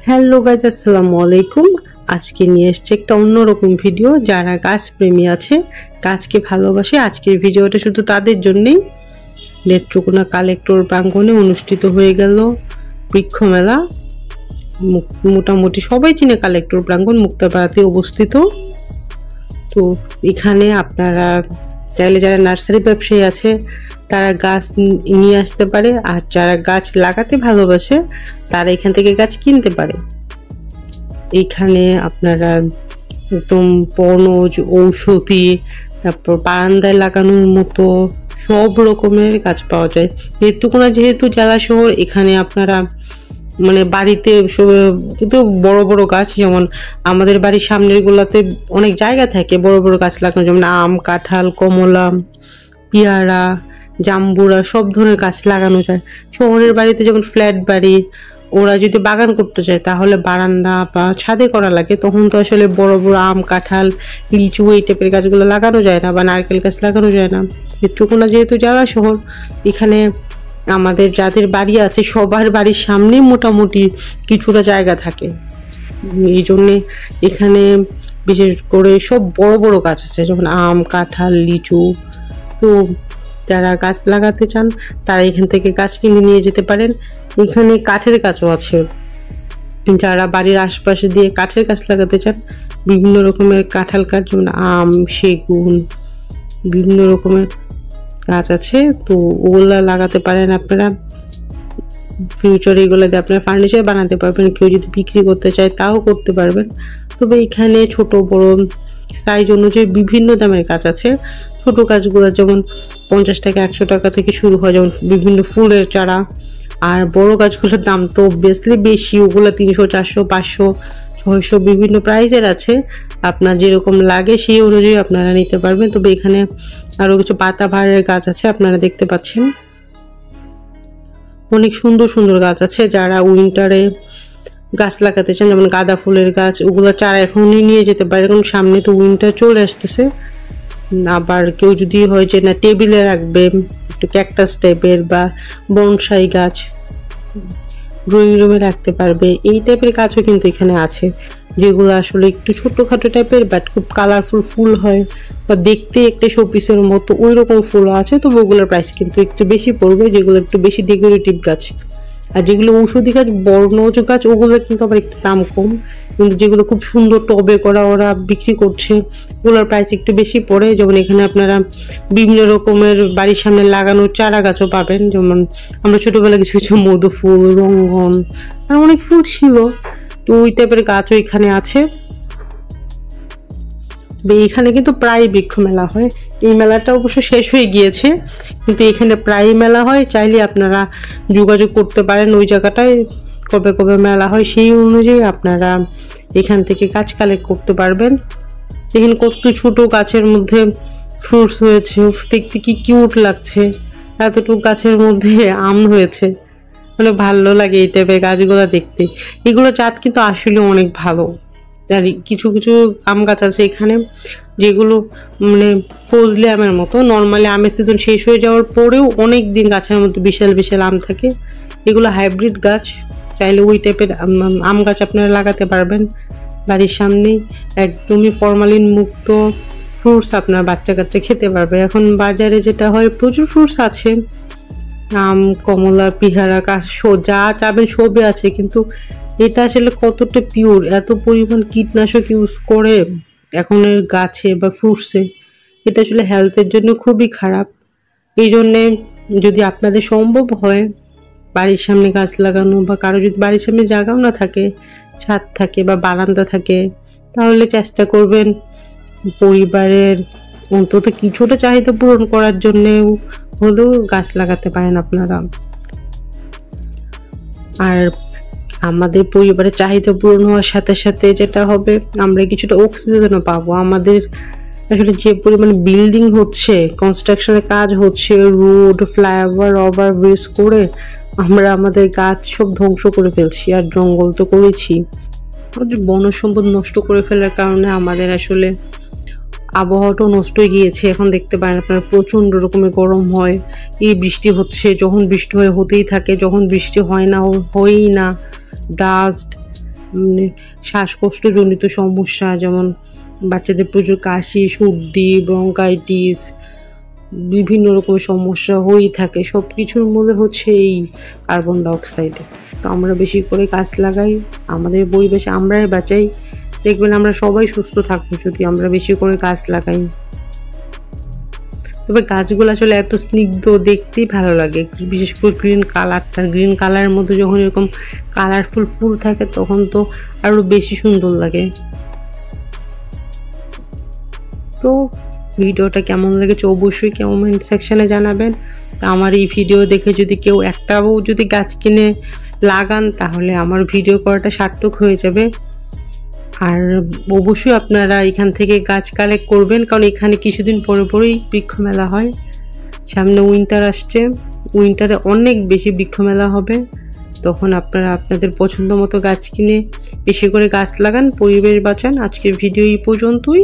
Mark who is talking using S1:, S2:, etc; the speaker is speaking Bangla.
S1: হ্যালো গাইজ, আসসালামু আলাইকুম। আজকে নিয়ে এসেছি একটা অন্যরকম ভিডিও। যারা গাছ প্রেমী আছে, গাছকে ভালোবাসে, আজকের ভিডিওটা শুধু তাদের জন্যই। নেত্রকোনা কালেক্টর প্রাঙ্গণে অনুষ্ঠিত হয়ে গেল বৃক্ষ মেলা। মোটামুটি সবাই চিনে কালেক্টর প্রাঙ্গণ, মুক্তাপাড়াতে অবস্থিত। তো এখানে আপনারা চাইলে যারা নার্সারি ব্যবসায়ী আছে তারা গাছ নিয়ে আসতে পারে, আর যারা গাছ লাগাতে ভালোবাসে তারা এখান থেকে গাছ কিনতে পারে। এখানে আপনারা একদম বনজ, ঔষধি, তারপর বারান্দায় লাগানোর মতো সব রকমের গাছ পাওয়া যায়। নেত্রকোনা যেহেতু জেলা শহর, এখানে আপনারা মানে বাড়িতে কিন্তু বড় বড় গাছ, যেমন আমাদের বাড়ির সামনের গুলাতে অনেক জায়গা থাকে বড় বড় গাছ লাগানো, যেমন আম, কাঁঠাল, কমলা, পেয়ারা, জাম্বুরা, সব ধরনের গাছ লাগানো যায়। শহরের বাড়িতে যেমন ফ্ল্যাট বাড়ি, ওরা যদি বাগান করতে চায় তাহলে বারান্দা বা ছাদে করা লাগে, তখন তো আসলে বড় বড় আম, কাঁঠাল, লিচু এই টাইপের গাছগুলো লাগানো যায় না, বা নারকেল গাছ লাগানো যায় না। নেত্রকোনা যেহেতু জেলা শহর, এখানে আমাদের যাদের বাড়ি আছে সবার বাড়ির সামনে মোটামুটি কিছুটা জায়গা থাকে। এই জন্যে এখানে বিশেষ করে সব বড় বড় গাছ আছে, যেমন আম, কাঁঠাল, লিচু। তো যারা গাছ লাগাতে চান তারা এখান থেকে গাছ কিনে নিয়ে যেতে পারেন। এখানে কাঠের গাছও আছে, যারা বাড়ির আশপাশে দিয়ে কাঠের গাছ লাগাতে চান, বিভিন্ন রকমের কাঁঠাল কাঠ, যেমন আম, সেগুন, বিভিন্ন রকমের গাছ আছে। তো ওগুলা লাগাতে পারেন আপনারা। ফিউচারে এগুলো দিয়ে আপনারা ফার্নিচার বানাতে পারবেন, কেউ যদি বিক্রি করতে চায় তাও করতে পারবেন। তবে এখানে ছোট বড় সাইজ অনুযায়ী বিভিন্ন দামের গাছ আছে। ছোট গাছগুলো যেমন 50 টাকা 100 টাকা থেকে শুরু হয়, যেমন বিভিন্ন ফুলের চারা। আর বড় গাছগুলোর দাম তো অবভিয়াসলি বেশি, ওগুলো 300, 400, 500, 600 বিভিন্ন প্রাইসের আছে। আপনার যেরকম লাগে সেই অনুযায়ী আপনারা নিতে পারবেন। তবে এখানে আরও কিছু পাতাবাহারের গাছ আছে, আপনারা দেখতে পাচ্ছেন অনেক সুন্দর সুন্দর গাছ আছে। যারা উইন্টারে গাছ লাগাতে চান, যেমন গাঁদা ফুলের গাছ, ওগুলো চারা এখনই নিয়ে যেতে পারে, কারণ সামনে তো উইন্টার চলে আসতেছে। আবার কেউ যদি হয় যে না টেবিলে রাখবে, একটু ক্যাকটাস টাইপের বা বনসাই গাছ ড্রয়িং রুমে রাখতে পারবে, এই টাইপের গাছও কিন্তু এখানে আছে, যেগুলো আসলে একটু ছোটখাটো টাইপের বাট খুব কালারফুল ফুল হয়, বা দেখতে একটা শোপিসের মতো ওই রকম ফুল আছে। তবে ওগুলোর প্রাইস কিন্তু একটু বেশি পড়বে, যেগুলো একটু বেশি ডেকোরেটিভ গাছ। আর যেগুলো ঔষধি গাছ, বর্ণজ গাছ, ওগুলো কিন্তু আবার একটু দাম কম। কিন্তু যেগুলো খুব সুন্দর টবে করা ওরা বিক্রি করছে, ওগুলোর প্রাইস একটু বেশি পড়ে। যেমন এখানে আপনারা বিভিন্ন রকমের বাড়ির সামনে লাগানোর চারা গাছও পাবেন, যেমন আমরা ছোটোবেলা কিছু কিছু মধু ফুল, রঙ্গন আর অনেক ফুল ছিল, তো ওই টাইপের গাছও এখানে আছে। এখানে কিন্তু প্রায় বৃক্ষ মেলা হয়। এই মেলাটা অবশ্য শেষ হয়ে গিয়েছে, কিন্তু এখানে প্রায় মেলা হয়। চাইলে আপনারা যোগাযোগ করতে পারেন ওই জায়গাটায়, কবে কবে মেলা হয় সেই অনুযায়ী আপনারা এখান থেকে গাছ কালেক্ট করতে পারবেন। এখানে কত ছোট গাছের মধ্যে ফ্রুটস হয়েছে, দেখতে কি কিউট লাগছে। এতটুকু গাছের মধ্যে আম হয়েছে, মানে ভালো লাগে এই টাইপের গাছগুলো দেখতে। এগুলো জাত কিন্তু আসলে অনেক ভালো। আর কিছু কিছু আম গাছ আছে এখানে যেগুলো মানে ফজলি আমের মতো, নর্মালি আমের সিজন শেষ হয়ে যাওয়ার পরেও অনেক দিন গাছের মধ্যে বিশাল বিশাল আম থাকে। এগুলো হাইব্রিড গাছ, চাইলে ওই টাইপের আম গাছ আপনারা লাগাতে পারবেন বাড়ির সামনেই। একদমই ফরমালিন মুক্ত ফ্রুটস আপনার বাচ্চা কাচ্চা খেতে পারবে। এখন বাজারে যেটা হয় প্রচুর ফ্রুটস আছে, আম, কমলা, পেয়ারা, যা চাবেন সবই আছে, কিন্তু এটা আসলে কতটা পিওর, এত পরিমাণ কীটনাশক ইউজ করে এখনের গাছে বা ফ্রুটসে, এটা আসলে হেলথের জন্য খুবই খারাপ। এই জন্যে যদি আপনাদের সম্ভব হয় বাড়ির সামনে গাছ লাগানো, বা কারো যদি বাড়ির সামনে জায়গাও না থাকে, ছাদ থাকে বা বারান্দা থাকে, তাহলে চেষ্টা করবেন পরিবারের অন্তত কিছুটা চাহিদা পূরণ করার জন্যেও হলেও গাছ লাগাতে পারেন আপনারা। আর আমাদের পরিবারের চাহিদা পূরণ হওয়ার সাথে সাথে যেটা হবে, আমরা কিছুটা অক্সিজেনও পাবো। আমাদের আসলে যে পরিমাণে বিল্ডিং হচ্ছে, কনস্ট্রাকশনের কাজ হচ্ছে, রোড, ফ্লাইওভার, ওভারব্রিজ করে আমরা আমাদের গাছ সব ধ্বংস করে ফেলছি, আর জঙ্গল তো করেছি। আমাদের বনজ সম্পদ নষ্ট করে ফেলার কারণে আমাদের আসলে আবহাওয়াটাও নষ্ট হয়ে গিয়েছে। এখন দেখতে পারেন আপনার প্রচণ্ড রকমের গরম হয়, এই বৃষ্টি হচ্ছে, যখন বৃষ্টি হয় হতেই থাকে, যখন বৃষ্টি হয় না হয়ই না, ডাস্ট শ্বাসকষ্টজনিত সমস্যা, যেমন বাচ্চাদের প্রচুর কাশি, সর্দি, ব্রঙ্কাইটিস, বিভিন্ন রকম সমস্যা হয়েই থাকে। সব কিছুর মূলে হচ্ছে এই কার্বন ডাইঅক্সাইড। তো আমরা বেশি করে গাছ লাগাই, আমাদের পরিবেশে আমরাই বাঁচাই, দেখবেন আমরা সবাই সুস্থ থাকবো যদি আমরা বেশি করে গাছ লাগাই। তবে গাছগুলো আসলে এত স্নিগ্ধ, দেখতেই ভালো লাগে, বিশেষ করে গ্রিন কালারটা। গ্রিন কালারের মধ্যে যখন এরকম কালারফুল ফুল থাকে তখন তো আরও বেশি সুন্দর লাগে। তো ভিডিওটা কেমন লেগেছে অবশ্যই কমেন্ট সেকশানে জানাবেন। তা আমার এই ভিডিও দেখে যদি কেউ একটাও যদি গাছ কিনে লাগান তাহলে আমার ভিডিও করাটা সার্থক হয়ে যাবে। আর অবশ্যই আপনারা এখান থেকে গাছ কালেক্ট করবেন, কারণ এখানে কিছুদিন পরে পরেই বৃক্ষ মেলা হয়। সামনে উইন্টার আসছে, উইন্টারে অনেক বেশি বৃক্ষ মেলা হবে। তখন আপনারা আপনাদের পছন্দ মতো গাছ কিনে বেশি করে গাছ লাগান, পরিবেশ বাঁচান। আজকের ভিডিও এই পর্যন্তই।